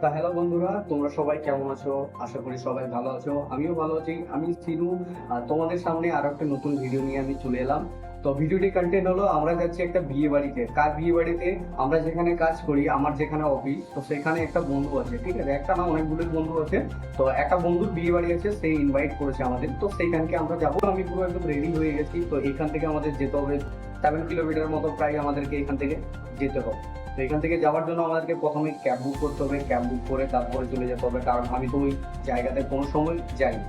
তা হ্যালো বন্ধুরা, তোমরা সবাই কেমন আছো? আশা করি সবাই ভালো আছো। আমিও ভালো আছি। আমি সিনু, আর তোমাদের সামনে আরো একটা নতুন ভিডিও নিয়ে আমি চলে এলাম। তো ভিডিওটি কন্টেন্ট হলো, আমরা যাচ্ছি একটা বিয়ে বাড়িতে। কার বিয়ে বাড়িতে? আমরা যেখানে কাজ করি, আমার যেখানে অফিস, তো সেখানে একটা বন্ধু আছে, ঠিক আছে? একটা না, অনেকগুলো বন্ধু আছে। তো একটা বন্ধুর বিয়ে বাড়ি আছে, সেই ইনভাইট করেছে আমাদের, তো সেইখানকে আমরা যাবো। আমি পুরো একদম রেডি হয়ে গেছি। তো এখান থেকে আমাদের যেতে হবে 7 কিলোমিটার মতো, প্রায় আমাদেরকে এখান থেকে যেতে হবে। তো এখান থেকে যাওয়ার জন্য আমাদেরকে প্রথমে ক্যাব বুক করতে হবে। ক্যাব বুক করে তারপরে চলে যেতে হবে, কারণ আমি তো ওই জায়গাতে কোনো সময় যাইনি।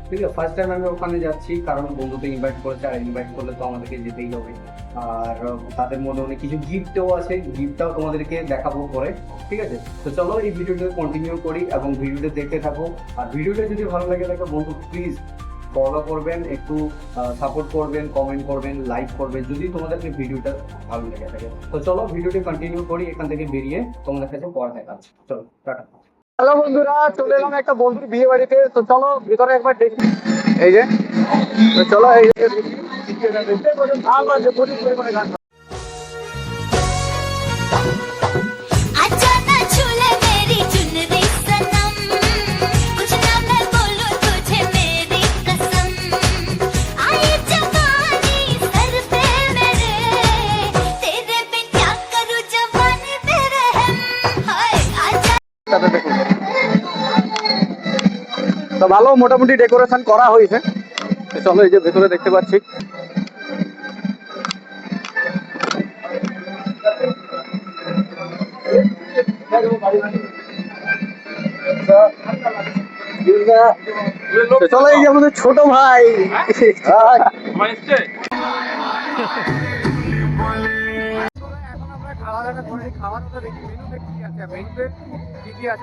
ঠিক আছে, ফার্স্ট টাইম আমি ওখানে যাচ্ছি, কারণ বন্ধুকে ইনভাইট করেছে, আর ইনভাইট করলে তো আমাদেরকে যেতেই হবে। আর তাদের মধ্যে অনেক কিছু গিফটও আছে, গিফটটাও তোমাদেরকে দেখাবো পরে। ঠিক আছে, তো চলো এই ভিডিওটা কন্টিনিউ করি এবং ভিডিওটা দেখতে থাকো। আর ভিডিওটা যদি ভালো লাগে থাকে বন্ধু, প্লিজ ফলো করবেন, একটু সাপোর্ট করবেন, কমেন্ট করবেন, লাইক করবেন যদি তোমাদেরকে ভিডিওটা ভালো লেগে থাকে। তো চলো ভিডিওটি কন্টিনিউ করি, এখান থেকে বেরিয়ে তোমাদের কাছে পরে দেখা যাচ্ছে। চলো, টাটা। হ্যালো বন্ধুরা, চলে এলাম একটা বন্ধুর বিয়ে বাড়িতে। তো চলো ভিতরে একবার দেখি। এই যে, তো চলো এই যে তো ভালো মোটামুটি ডেকোরেশন করা হয়েছে। চলো এই যে ভেতরে দেখতে পাচ্ছি। চলো এই যে আমাদের ছোট ভাই।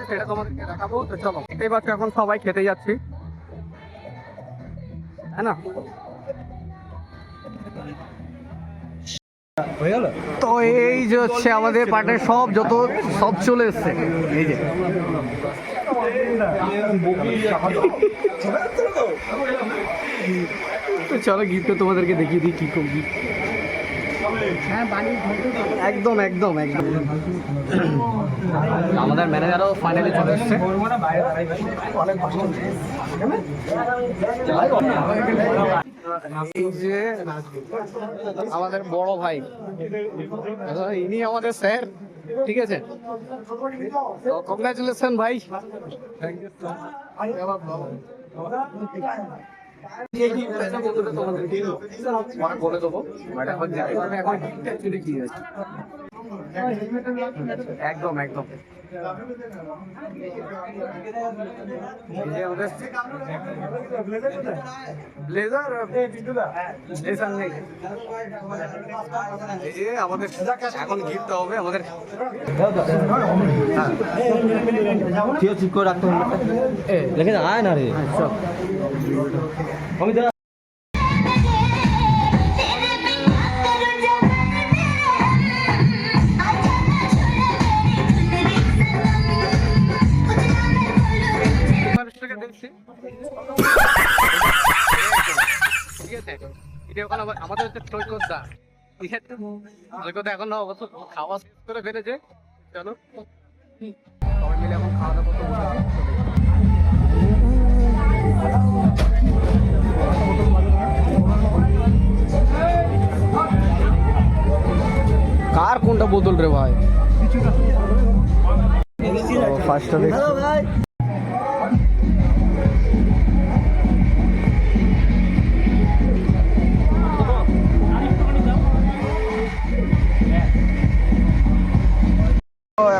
সেটা তোমাদেরকে দেখাবো। তো চলো, দেখতেই পাচ্ছ এখন সবাই খেতে যাচ্ছি, হ্যাঁ না? তো এই যে হচ্ছে আমাদের পার্টের সব চলে এসছে। এই যে তো চলো গিফটটা তোমাদেরকে দেখিয়ে দিই কি করবি। একদম একদম একদম আমাদের ম্যানেজারও ফাইনালি চলে এসছে। এই যে আমাদের বড় ভাই, ইনি আমাদের স্যার, ঠিক আছে? তো কংগ্রাচুলেশন ভাই। বলে দেবো একদম একদম ব্লেজার নেই। এই যে আমাদের এখন গিফট হবে আমাদের। ঠিক করে রাখতে হবে, দেখে আয় না রে। আমি ঠিক আছে, এটা ওখানে আমাদের হচ্ছে সৈকতদা। ঠিক আছে, সৈকত এখন অবশ্য খাওয়া শেষ করে ফেলেছে। চলো সবাই মিলে এখন খাওয়া দাওয়া করতে বসে। কার কোনটা বোতল রে ভাই? ফার্স্টটা দেখছি।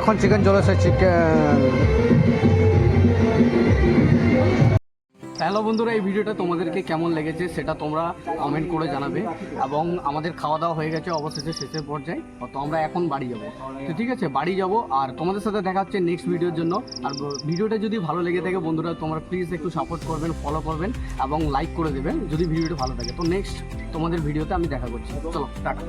এখন চিকেন চলে এসেছে, চিকেন। হ্যালো বন্ধুরা, এই ভিডিওটা তোমাদেরকে কেমন লেগেছে সেটা তোমরা কমেন্ট করে জানাবে। এবং আমাদের খাওয়া দাওয়া হয়ে গেছে অবশেষে শেষের পর্যায়ে। তো আমরা এখন বাড়ি যাব। তো ঠিক আছে, বাড়ি যাব। আর তোমাদের সাথে দেখা হচ্ছে নেক্সট ভিডিওর জন্য। আর ভিডিওটা যদি ভালো লেগে থাকে বন্ধুরা, তোমরা প্লিজ একটু সাপোর্ট করবেন, ফলো করবেন এবং লাইক করে দেবেন যদি ভিডিওটা ভালো থাকে। তো নেক্সট তোমাদের ভিডিওতে আমি দেখা করছি। চলো, টাটা।